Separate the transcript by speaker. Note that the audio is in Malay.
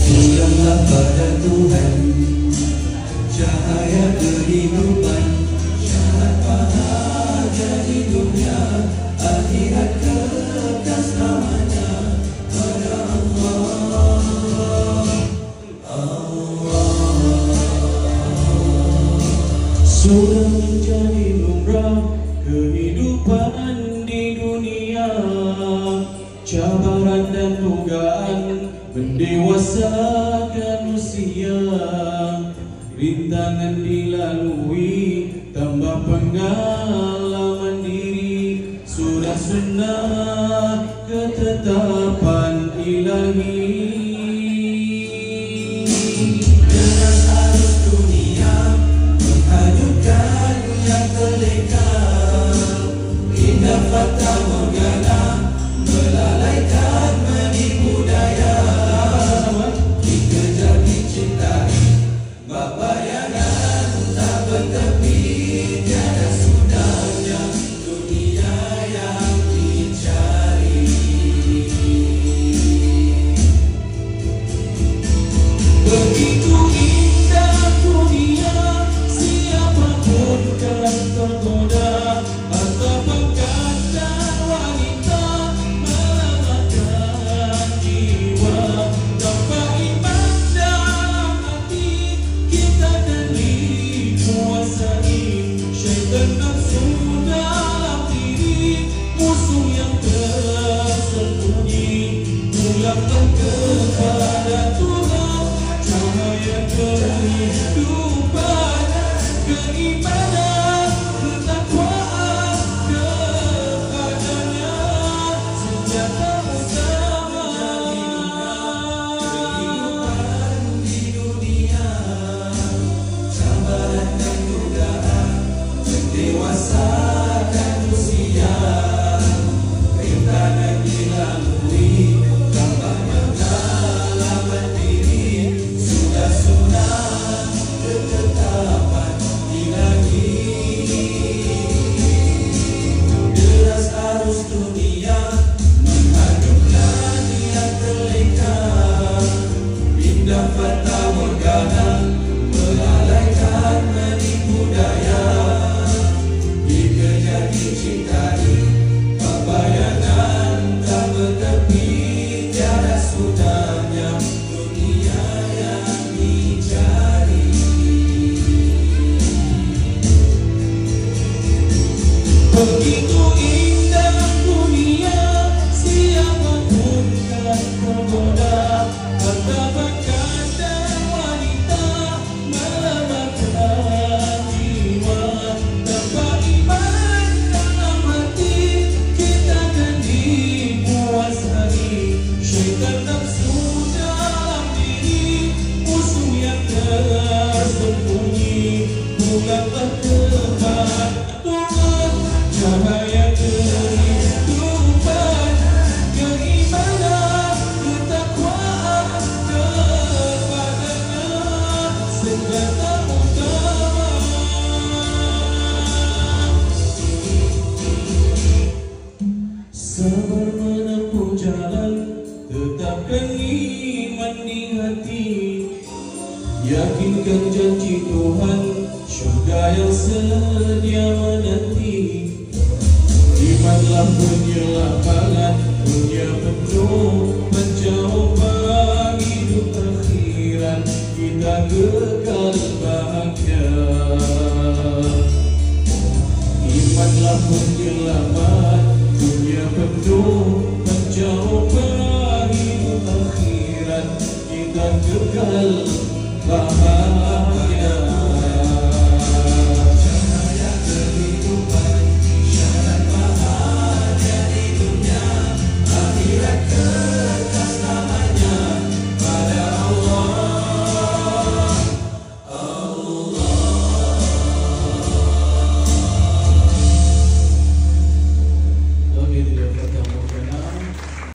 Speaker 1: Pulanglah pada Tuhan, cahaya kehidupan, syarat bahagia di dunia, akhirat kekal selamanya pada Allah. Sudah menjadi lumrah kehidupan di dunia, cabaran dan dugaan mendewasakan usia, rintangan dilalui, tambah pengalaman diri, sudah sunnah ketetapan ilahi. Deras arus dunia menghanyutkan yang terleka, indah fata morgana melalaikan menipu daya. Dikejar dicintai, bak bayangan tak bertepi, tiada sudahnya dunia yang dicari. Begitu indah dunia, siapapun kan tergoda, harta pangkat dan wanita melelahkan jiwa. Tanpa iman dalam hati, kita akan dikuasai syaitan nafsu dalam diri, musuh yang tersembunyi. Pulanglah kepada Tuhan, cahaya kehidupan, keimanan, ketakwaan kepadanya senjata utama. Kehidupan di dunia, cabaran dan godaan mendewasakan usia, rintangan dilalui, tambah pengalaman diri, sudah sunnah ketetapan ilahi. Deras arus dunia menghanyutkan yang terleka, indah fata morgana melalaikan menipu daya. Dikejar dicintai, bak bayangan tak bertepi, tiada sudahnya dunia yang dicari. Begitu indah dunia, siapapun kan tergoda, harta pangkat dan wanita melelahkan jiwa. Tanpa iman dalam hati, kita akan dikuasai syaitan nafsu dalam diri, musuh yang tersembunyi. Pulanglah kepada Tuhan, cahaya kehidupan, keimanan, ketakwaan kepadanya senjata utama. Sabar menempuh jalan, tetapkan iman di hati, yakinkan janji Tuhan, syurga yang sedia menanti. Imanlah penyelamat, dunia penuh mencoba, hidup akhirat kita kekal bahagia. Imanlah penyelamat, dunia penuh mencoba, hidup akhirat kita kekal